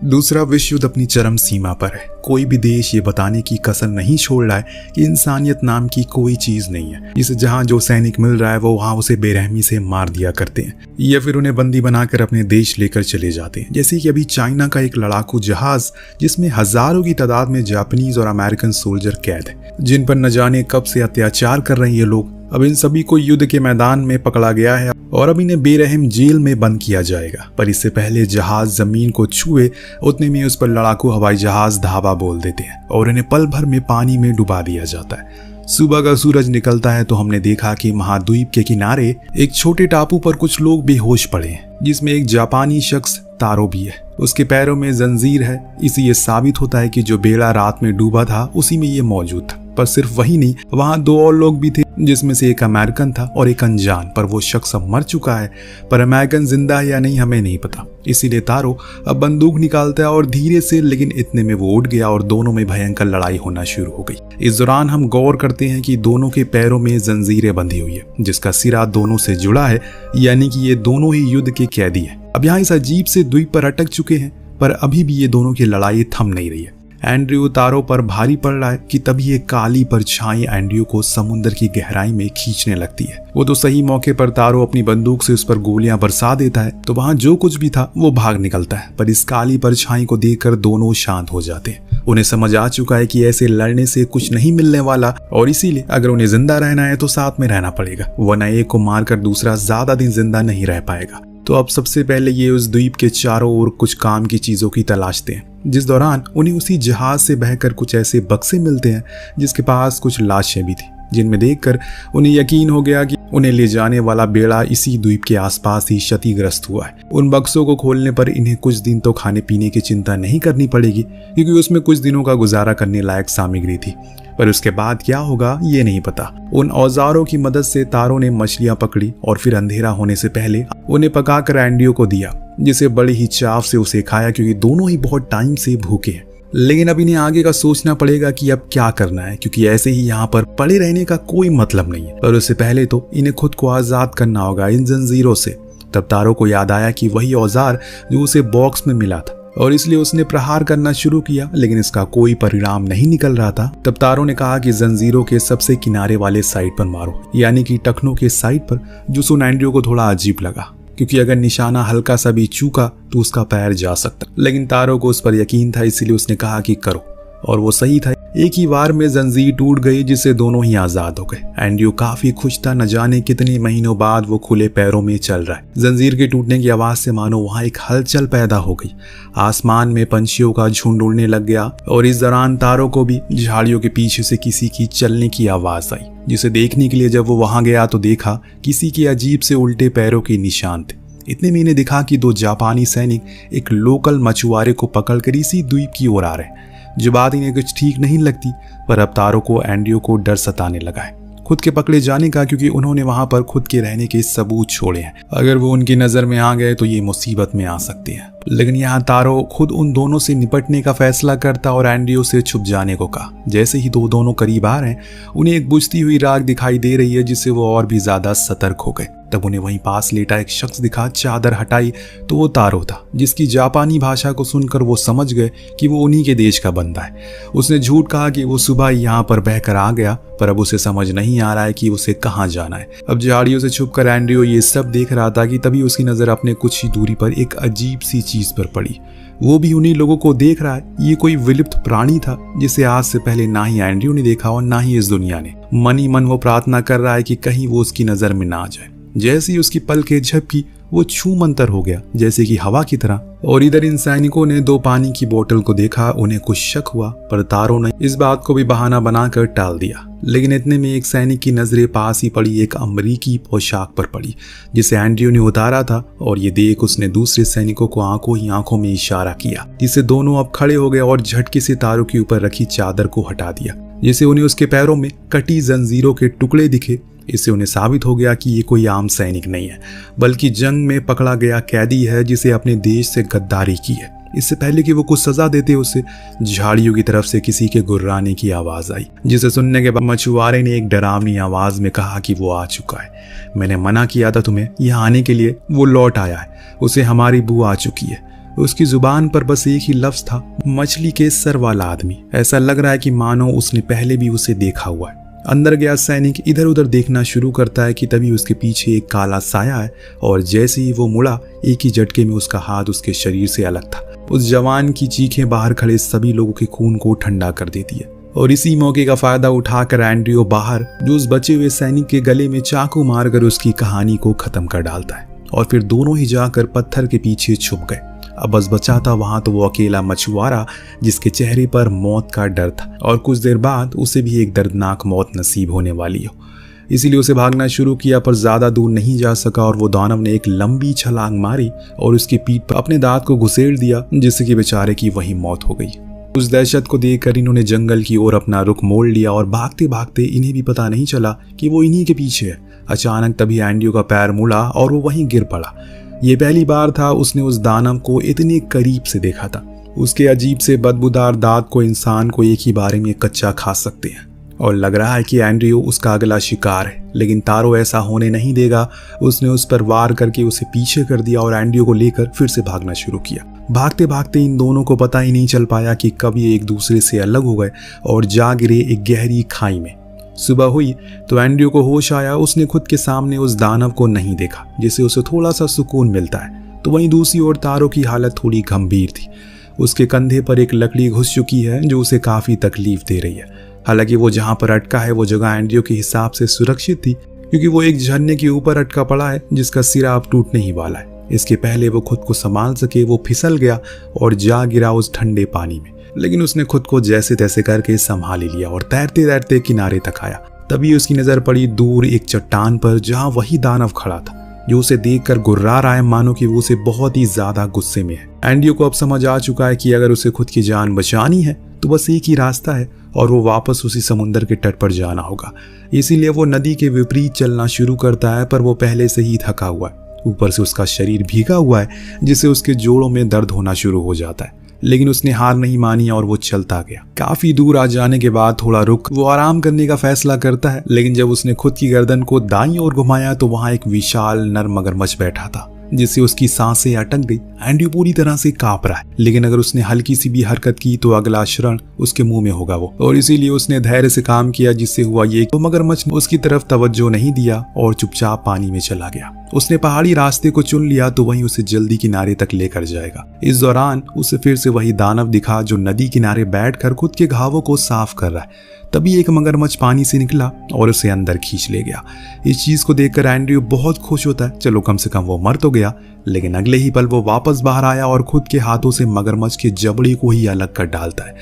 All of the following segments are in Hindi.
दूसरा विश्व युद्ध अपनी चरम सीमा पर है। कोई भी देश ये बताने की कसर नहीं छोड़ रहा है कि इंसानियत नाम की कोई चीज नहीं है। इसे जहां जो सैनिक मिल रहा है वो वहां उसे बेरहमी से मार दिया करते हैं या फिर उन्हें बंदी बनाकर अपने देश लेकर चले जाते हैं। जैसे कि अभी चाइना का एक लड़ाकू जहाज जिसमें हजारों की तादाद में जापानीज और अमेरिकन सोल्जर कैद है, जिन पर न जाने कब से अत्याचार कर रहे हैं ये लोग। अब इन सभी को युद्ध के मैदान में पकड़ा गया है और अब इन्हें बेरहम जेल में बंद किया जाएगा। पर इससे पहले जहाज जमीन को छुए उतने में उस पर लड़ाकू हवाई जहाज धावा बोल देते हैं और इन्हें पल भर में पानी में डुबा दिया जाता है। सुबह का सूरज निकलता है तो हमने देखा कि महाद्वीप के किनारे एक छोटे टापू पर कुछ लोग बेहोश पड़े हैं, जिसमें एक जापानी शख्स तारो भी है। उसके पैरों में जंजीर है। इसी ये साबित होता है कि जो बेड़ा रात में डूबा था उसी में ये मौजूद था। पर सिर्फ वही नहीं, वहां दो और लोग भी थे, जिसमें से एक अमेरिकन था और एक अनजान। पर वो शख्स अब मर चुका है, पर अमेरिकन जिंदा है या नहीं हमें नहीं पता। इसीलिए तारो अब बंदूक निकालता है और धीरे से, लेकिन इतने में वो उठ गया और दोनों में भयंकर लड़ाई होना शुरू हो गई। इस दौरान हम गौर करते हैं कि दोनों के पैरों में जंजीरें बंधी हुई है, जिसका सिरा दोनों से जुड़ा है, यानी कि ये दोनों ही युद्ध के कैदी हैं। अब यहाँ इस अजीब से द्वीप पर अटक चुके हैं, पर अभी भी ये दोनों की लड़ाई थम नहीं रही है। एंड्रयू तारो पर भारी पड़ रहा है कि तभी एक काली परछाई एंड्रयू को समुद्र की गहराई में खींचने लगती है। वो तो सही मौके पर तारो अपनी बंदूक से उस पर गोलियां बरसा देता है तो वहां जो कुछ भी था वो भाग निकलता है। पर इस काली परछाई को देखकर दोनों शांत हो जाते हैं। उन्हें समझ आ चुका है कि ऐसे लड़ने से कुछ नहीं मिलने वाला और इसीलिए अगर उन्हें जिंदा रहना है तो साथ में रहना पड़ेगा, वरना एक को मारकर दूसरा ज्यादा दिन जिंदा नहीं रह पाएगा। तो अब सबसे पहले ये उस द्वीप के चारों ओर कुछ काम की चीजों की तलाशते हैं, जिस दौरान उन्हें उसी जहाज से बहकर कुछ ऐसे बक्से मिलते हैं जिसके पास कुछ लाशें भी थी, जिनमें देखकर उन्हें यकीन हो गया कि उन्हें ले जाने वाला बेड़ा इसी द्वीप के आसपास ही क्षतिग्रस्त हुआ है। उन बक्सों को खोलने पर इन्हें कुछ दिन तो खाने पीने की चिंता नहीं करनी पड़ेगी, क्योंकि उसमें कुछ दिनों का गुजारा करने लायक सामग्री थी। पर उसके बाद क्या होगा ये नहीं पता। उन औजारों की मदद से तारो ने मछलियां पकड़ी और फिर अंधेरा होने से पहले उन्हें पकाकर एंड्रयू को दिया, जिसे बड़ी ही चाव से उसे खाया, क्योंकि दोनों ही बहुत टाइम से भूखे हैं। लेकिन अब इन्हें आगे का सोचना पड़ेगा कि अब क्या करना है, क्योंकि ऐसे ही यहाँ पर पड़े रहने का कोई मतलब नहीं है। पर उससे पहले तो इन्हें खुद को आजाद करना होगा इन जंजीरों से। तब तारो को याद आया कि वही औजार जो उसे बॉक्स में मिला था, और इसलिए उसने प्रहार करना शुरू किया, लेकिन इसका कोई परिणाम नहीं निकल रहा था। तब तारो ने कहा कि जंजीरों के सबसे किनारे वाले साइड पर मारो, यानी कि टखनों के साइड पर, जो सुन एंड्रयू को थोड़ा अजीब लगा, क्योंकि अगर निशाना हल्का सा भी चूका तो उसका पैर जा सकता। लेकिन तारो को उस पर यकीन था, इसीलिए उसने कहा कि करो, और वो सही था। एक ही बार में जंजीर टूट गई, जिससे दोनों ही आजाद हो गए। एंड्रयू काफी खुश था, न जाने कितने महीनों बाद वो खुले पैरों में चल रहा है। जंजीर के टूटने की आवाज से मानो वहां एक हलचल पैदा हो गई। आसमान में पंछियों का झुंड उड़ने लग गया, और इस दौरान तारो को भी झाड़ियों के पीछे से किसी की चलने की आवाज आई, जिसे देखने के लिए जब वो वहां गया तो देखा किसी के अजीब से उल्टे पैरों के निशान थे। इतने में इन्हें दिखा कि दो जापानी सैनिक एक लोकल मछुआरे को पकड़कर इसी द्वीप की ओर आ रहे हैं। जो बात इन्हें कुछ ठीक नहीं लगती, पर अब तारो को एंड्रयू को डर सताने लगा है खुद के पकड़े जाने का, क्योंकि उन्होंने वहां पर खुद के रहने के सबूत छोड़े हैं। अगर वो उनकी नजर में आ गए तो ये मुसीबत में आ सकते हैं। लेकिन यहाँ तारो खुद उन दोनों से निपटने का फैसला करता और एंड्रयू से छुप जाने को कहा। जैसे ही दोनों करीब आ रहे हैं, उन्हें एक बुझती हुई राख दिखाई दे रही है, जिससे वो और भी ज्यादा सतर्क हो गए। तब उन्हें वहीं पास लेटा एक शख्स दिखा। चादर हटाई तो वो तारो था, जिसकी जापानी भाषा को सुनकर वो समझ गए कि वो उन्हीं के देश का बंदा है। उसने झूठ कहा कि वो सुबह यहाँ पर बहकर आ गया, पर अब उसे समझ नहीं आ रहा है कि उसे कहाँ जाना है। अब झाड़ियों से छुपकर एंड्रयू ये सब देख रहा था कि तभी उसकी नजर अपने कुछ ही दूरी पर एक अजीब सी चीज पर पड़ी। वो भी उन्हीं लोगों को देख रहा है। ये कोई विलुप्त प्राणी था, जिसे आज से पहले ना ही एंड्रयू ने देखा और ना ही इस दुनिया ने। मन ही मन वो प्रार्थना कर रहा है कि कहीं वो उसकी नजर में ना आ जाए। जैसे ही उसकी पलकें झपकी, वो छू मंतर हो गया, जैसे कि हवा की तरह। और इधर इन सैनिकों ने दो पानी की बोतल को देखा। उन्हें कुछ शक हुआ, पर तारो ने इस बात को भी बहाना बनाकर टाल दिया। लेकिन इतने में एक सैनिक की नजरें पास ही पड़ी एक अमरीकी पोशाक पर पड़ी, जिसे एंड्रयू ने उतारा था। और ये देख उसने दूसरे सैनिकों को आंखों ही आंखों में इशारा किया, जिससे दोनों अब खड़े हो गए और झटके से तारो के ऊपर रखी चादर को हटा दिया, जिससे उन्हें उसके पैरों में कटी जंजीरों के टुकड़े दिखे। इससे उन्हें साबित हो गया कि ये कोई आम सैनिक नहीं है, बल्कि जंग में पकड़ा गया कैदी है, जिसे अपने देश से गद्दारी की है। इससे पहले कि वो कुछ सजा देते, उसे झाड़ियों की तरफ से किसी के गुर्राने की आवाज आई, जिसे सुनने के बाद मछुआरे ने एक डरावनी आवाज में कहा कि वो आ चुका है। मैंने मना किया था तुम्हें यहाँ आने के लिए, वो लौट आया है। उसे हमारी बू आ चुकी है। उसकी जुबान पर बस एक ही लफ्ज था, मछली के सर वाला आदमी। ऐसा लग रहा है कि मानो उसने पहले भी उसे देखा हुआ है। अंदर गया सैनिक इधर उधर देखना शुरू करता है कि तभी उसके पीछे एक काला साया है और जैसे ही वो मुड़ा, एक ही झटके में उसका हाथ उसके शरीर से अलग था। उस जवान की चीखें बाहर खड़े सभी लोगों के खून को ठंडा कर देती है और इसी मौके का फायदा उठाकर एंड्रयू बाहर जो उस बचे हुए सैनिक के गले में चाकू मारकर उसकी कहानी को खत्म कर डालता है और फिर दोनों ही जाकर पत्थर के पीछे छुप गए। अब बस बचा था वहां तो वो अकेला मछुआरा जिसके चेहरे पर मौत का डर था और कुछ देर बाद उसे भी एक दर्दनाक मौत नसीब होने वाली हो। इसीलिए उसे भागना शुरू किया पर ज्यादा दूर नहीं जा सका और वो दानव ने एक लंबी छलांग मारी और उसकी पीठ पर अपने दांत को घुसेड़ दिया, जिससे कि बेचारे की वही मौत हो गई। उस दहशत को देखकर इन्होंने जंगल की ओर अपना रुख मोड़ लिया और भागते भागते इन्हें भी पता नहीं चला कि वो इन्हीं के पीछे है। अचानक तभी एंड्रयू का पैर मुड़ा और वो वहीं गिर पड़ा। ये पहली बार था उसने उस दानव को इतने करीब से देखा था। उसके अजीब से बदबूदार दांत को इंसान को एक ही बारे में कच्चा खा सकते हैं और लग रहा है कि एंड्रयू उसका अगला शिकार है, लेकिन तारो ऐसा होने नहीं देगा। उसने उस पर वार करके उसे पीछे कर दिया और एंड्रयू को लेकर फिर से भागना शुरू किया। भागते भागते इन दोनों को पता ही नहीं चल पाया कि कब ये एक दूसरे से अलग हो गए और जा गिरे एक गहरी खाई में। सुबह हुई तो एंड्रयू को होश आया। उसने खुद के सामने उस दानव को नहीं देखा, जिससे उसे थोड़ा सा सुकून मिलता है। तो वहीं दूसरी ओर तारो की हालत थोड़ी गंभीर थी। उसके कंधे पर एक लकड़ी घुस चुकी है जो उसे काफी तकलीफ दे रही है। हालांकि वो जहां पर अटका है वो जगह एंड्रयू के हिसाब से सुरक्षित थी, क्योंकि वो एक झरने के ऊपर अटका पड़ा है जिसका सिरा अब टूटने ही वाला है। इसके पहले वो खुद को संभाल सके वो फिसल गया और जा गिरा उस ठंडे पानी में, लेकिन उसने खुद को जैसे तैसे करके संभाल लिया और तैरते तैरते किनारे तक आया। तभी उसकी नजर पड़ी दूर एक चट्टान पर, जहां वही दानव खड़ा था जो उसे देखकर गुर्रा रहा है, मानो कि वो उसे बहुत ही ज्यादा गुस्से में है। एंड्रयू को अब समझ आ चुका है कि अगर उसे खुद की जान बचानी है तो बस एक ही रास्ता है और वो वापस उसी समुद्र के तट पर जाना होगा। इसीलिए वो नदी के विपरीत चलना शुरू करता है, पर वो पहले से ही थका हुआ है। ऊपर से उसका शरीर भीगा हुआ है, जिससे उसके जोड़ों में दर्द होना शुरू हो जाता है। लेकिन उसने हार नहीं मानी और वो चलता गया। काफी दूर आ जाने के बाद थोड़ा रुक वो आराम करने का फैसला करता है, लेकिन जब उसने खुद की गर्दन को दाईं ओर घुमाया तो वहां एक विशाल नर मगरमच्छ बैठा था, जिससे उसकी सांसें अटक गई। एंड्रयू पूरी तरह से कांप रहा है, लेकिन अगर उसने हल्की सी भी हरकत की तो अगला क्षण उसके मुंह में होगा वो, और इसीलिए उसने धैर्य से काम किया। जिससे हुआ ये तो मगरमच्छ ने उसकी तरफ तवज्जो नहीं दिया और चुपचाप पानी में चला गया। उसने पहाड़ी रास्ते को चुन लिया तो वहीं उसे जल्दी किनारे तक लेकर जाएगा। इस दौरान उसे फिर से वही दानव दिखा जो नदी किनारे बैठकर खुद के घावों को साफ कर रहा है। तभी एक मगरमच्छ पानी से निकला और उसे अंदर खींच ले गया। इस चीज को देखकर एंड्रयू बहुत खुश होता है, चलो कम से कम वो मर तो गया। लेकिन अगले ही पल वो वापस बाहर आया और खुद के हाथों से मगरमच्छ के जबड़े को ही अलग कर डालता है।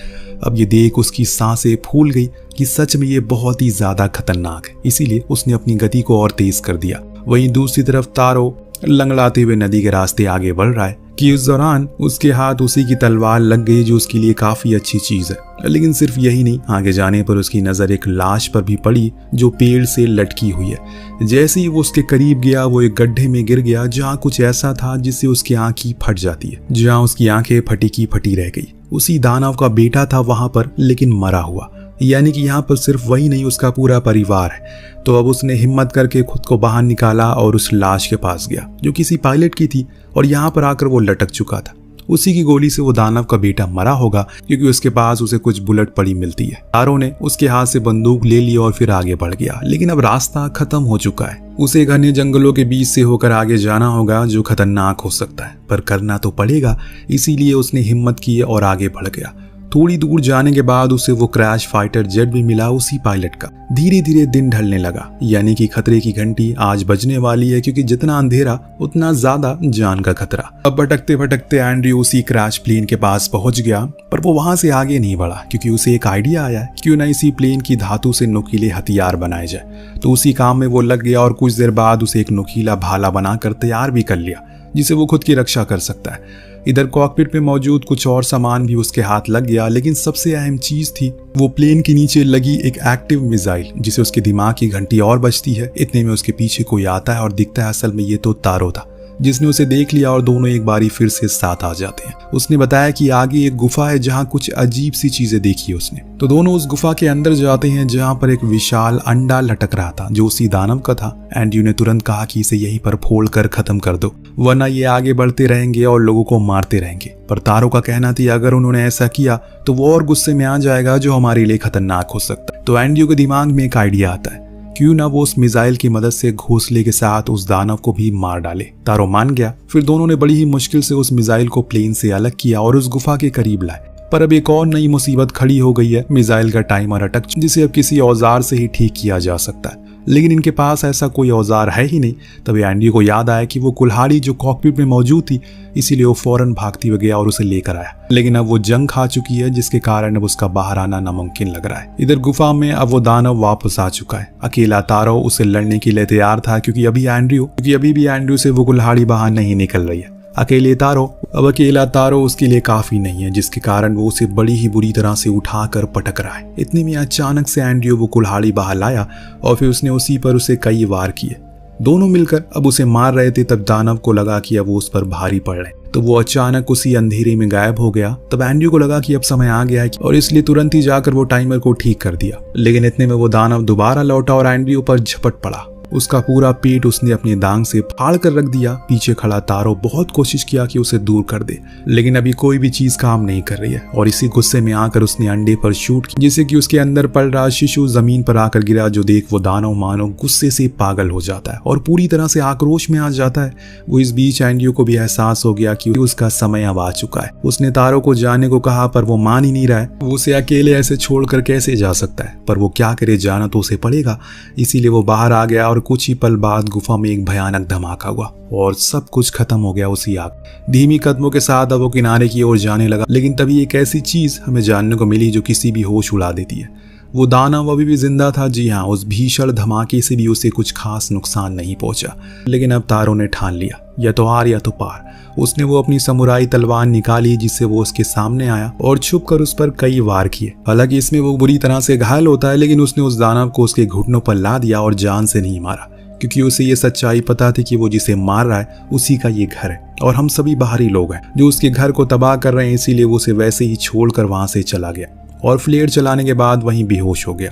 अब ये देख उसकी सांसें फूल गई कि सच में ये बहुत ही ज्यादा खतरनाक है। इसीलिए उसने अपनी गति को और तेज कर दिया। वहीं दूसरी तरफ तारो लंगड़ाते हुए नदी के रास्ते आगे बढ़ रहा है कि उस दौरान उसके हाथ उसी की तलवार लग गई, जो उसके लिए काफी अच्छी चीज है। लेकिन सिर्फ यही नहीं, आगे जाने पर उसकी नजर एक लाश पर भी पड़ी जो पेड़ से लटकी हुई है। जैसे ही वो उसके करीब गया वो एक गड्ढे में गिर गया, जहाँ कुछ ऐसा था जिससे उसकी आंखें फट जाती है। जहाँ उसकी आंखें फटी की फटी रह गई। उसी दानव का बेटा था वहां पर, लेकिन मरा हुआ। यानी कि यहाँ पर सिर्फ वही नहीं, उसका पूरा परिवार है। तो अब उसने हिम्मत करके खुद को बाहर निकाला और उस लाश के पास गया जो किसी पायलट की थी, और यहाँ पर आकर वो लटक चुका था। उसी की गोली से वो दानव का बेटा मरा होगा, क्योंकि उसके पास उसे कुछ बुलेट पड़ी मिलती है। तारो ने उसके हाथ से बंदूक ले ली और फिर आगे बढ़ गया। लेकिन अब रास्ता खत्म हो चुका है। उसे घने जंगलों के बीच से होकर आगे जाना होगा, जो खतरनाक हो सकता है, पर करना तो पड़ेगा। इसीलिए उसने हिम्मत की और आगे बढ़ गया। थोड़ी दूर जाने के बाद उसे वो क्रैश फाइटर जेट भी मिला, उसी पायलट का। धीरे धीरे दिन ढलने लगा, यानी कि खतरे की घंटी आज बजने वाली है, क्योंकि जितना अंधेरा उतना ज्यादा जान का खतरा। अब भटकते भटकते एंड्रयू उसी क्रैश प्लेन के पास पहुंच गया, पर वो वहां से आगे नहीं बढ़ा, क्योंकि उसे एक आइडिया आया है क्यों ना इसी प्लेन की धातु से नुकीले हथियार बनाए जाए। तो उसी काम में वो लग गया और कुछ देर बाद उसे एक नुकीला भाला बनाकर तैयार भी कर लिया, जिसे वो खुद की रक्षा कर सकता है। इधर कॉकपिट में मौजूद कुछ और सामान भी उसके हाथ लग गया, लेकिन सबसे अहम चीज थी वो प्लेन के नीचे लगी एक एक्टिव मिसाइल, जिसे उसके दिमाग की घंटी और बजती है। इतने में उसके पीछे कोई आता है और दिखता है असल में ये तो तारो था, जिसने उसे देख लिया और दोनों एक बारी फिर से साथ आ जाते हैं। उसने बताया कि आगे एक गुफा है जहाँ कुछ अजीब सी चीजें देखी उसने। तो दोनों उस गुफा के अंदर जाते हैं जहाँ पर एक विशाल अंडा लटक रहा था जो उसी दानव का था। एंड्रयू ने तुरंत कहा कि इसे यहीं पर फोड़ कर खत्म कर दो, वरना ये आगे बढ़ते रहेंगे और लोगों को मारते रहेंगे। पर तारो का कहना था अगर उन्होंने ऐसा किया तो वो और गुस्से में आ जाएगा जो हमारे लिए खतरनाक हो सकता है। तो एंड्रयू के दिमाग में एक आइडिया आता है, क्यों ना वो उस मिसाइल की मदद से घोंसले के साथ उस दानव को भी मार डाले। तारो मान गया। फिर दोनों ने बड़ी ही मुश्किल से उस मिसाइल को प्लेन से अलग किया और उस गुफा के करीब लाए। पर अब एक और नई मुसीबत खड़ी हो गई है। मिसाइल का टाइमर अटक जिसे अब किसी औजार से ही ठीक किया जा सकता है, लेकिन इनके पास ऐसा कोई औजार है ही नहीं। तभी एंड्रयू को याद आया कि वो कुल्हाड़ी जो कॉकपिट में मौजूद थी, इसीलिए वो फौरन भागती हुई गया और उसे लेकर आया। लेकिन अब वो जंग खा चुकी है जिसके कारण अब उसका बाहर आना नामुमकिन लग रहा है। इधर गुफा में अब वो दानव वापस आ चुका है। अकेला तारो उसे लड़ने के लिए तैयार था क्योंकि अभी भी एंड्रयू से वो कुल्हाड़ी बाहर नहीं निकल रही है। अकेला तारो उसके लिए काफी नहीं है, जिसके कारण वो उसे बड़ी ही बुरी तरह से उठाकर पटक रहा है। इतने में अचानक से एंड्रयू वो कुल्हाड़ी बाहर लाया और फिर उसने उसी पर उसे कई वार किए। दोनों मिलकर अब उसे मार रहे थे। तब दानव को लगा कि अब वो उस पर भारी पड़ रहे, तो वो अचानक उसी अंधेरे में गायब हो गया। तब एंड्रयू को लगा कि अब समय आ गया है और इसलिए तुरंत ही जाकर वो टाइमर को ठीक कर दिया। लेकिन इतने में वो दानव दोबारा लौटा और एंड्रयू पर झपट पड़ा। उसका पूरा पेट उसने अपनी दांग से फाड़ कर रख दिया। पीछे खड़ा तारो बहुत कोशिश किया कि उसे दूर कर दे, लेकिन अभी कोई भी चीज काम नहीं कर रही है। और इसी गुस्से में आकर उसने अंडे पर शूट किया, जिससे कि उसके अंदर पल रहा शिशु जमीन पर आकर गिरा। जो देख वो दानव मानो गुस्से से पागल हो जाता है और पूरी तरह से आक्रोश में आ जाता है। वो इस बीच एंड्रयू को भी एहसास हो गया कि उसका समय अब आ चुका है। उसने तारो को जाने को कहा पर वो मान ही नहीं रहा है। वो उसे अकेले ऐसे छोड़कर कैसे जा सकता है, पर वो क्या करे, जाना तो उसे पड़ेगा। इसीलिए वो बाहर आ गया और कुछ ही पल बाद गुफा में एक भयानक धमाका हुआ और सब कुछ खत्म हो गया उसी आग। धीमी कदमों के साथ अब वो किनारे की ओर जाने लगा, लेकिन तभी एक ऐसी चीज हमें जानने को मिली जो किसी भी होश उड़ा देती है। वो दानव अभी भी जिंदा था। जी हाँ, उस भीषण धमाके से भी उसे कुछ खास नुकसान नहीं पहुंचा। लेकिन अब तारो ने ठान लिया, या तो हार या तो पार। उसने वो अपनी समुराई तलवार निकाली जिससे वो उसके सामने आया और छुप कर उस पर कई वार किए। हालांकि इसमें वो बुरी तरह से घायल होता है, लेकिन उसने उस दानव को उसके घुटनों पर ला दिया और जान से नहीं मारा, क्योंकि उसे ये सच्चाई पता थी कि वो जिसे मार रहा है उसी का ये घर है और हम सभी बाहरी लोग हैं जो उसके घर को तबाह कर रहे हैं। इसीलिए वो उसे वैसे ही छोड़कर वहां से चला गया और फ्लेयर चलाने के बाद वहीं बेहोश हो गया।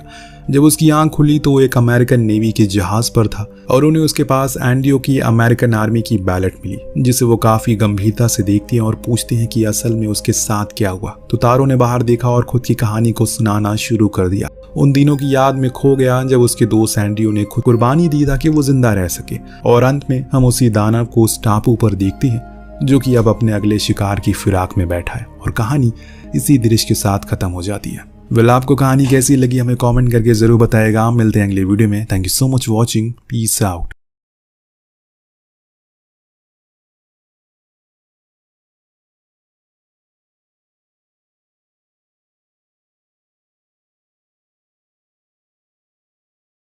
जब उसकी आंख खुली तो वो एक अमेरिकन नेवी के जहाज पर था और उन्हें उसके पास एंड्रयू की अमेरिकन आर्मी की बैलेट मिली, जिसे वो काफी गंभीरता से देखती हैं और पूछते हैं कि असल में उसके साथ क्या हुआ। तो तारो ने बाहर देखा और खुद की कहानी को सुनाना शुरू कर दिया। उन दिनों की याद में खो गया जब उसके दोस्त एंड्रयू ने खुद कुर्बानी दी ताकि वो जिंदा रह सके। और अंत में हम उसी दानव को उस टापू पर देखते हैं जो कि अब अपने अगले शिकार की फिराक में बैठा है और कहानी इसी दृश्य के साथ खत्म हो जाती है। आपको कहानी कैसी लगी हमें कमेंट करके जरूर बताएगा। मिलते हैं अगले वीडियो में। Thank you so much watching. Peace out.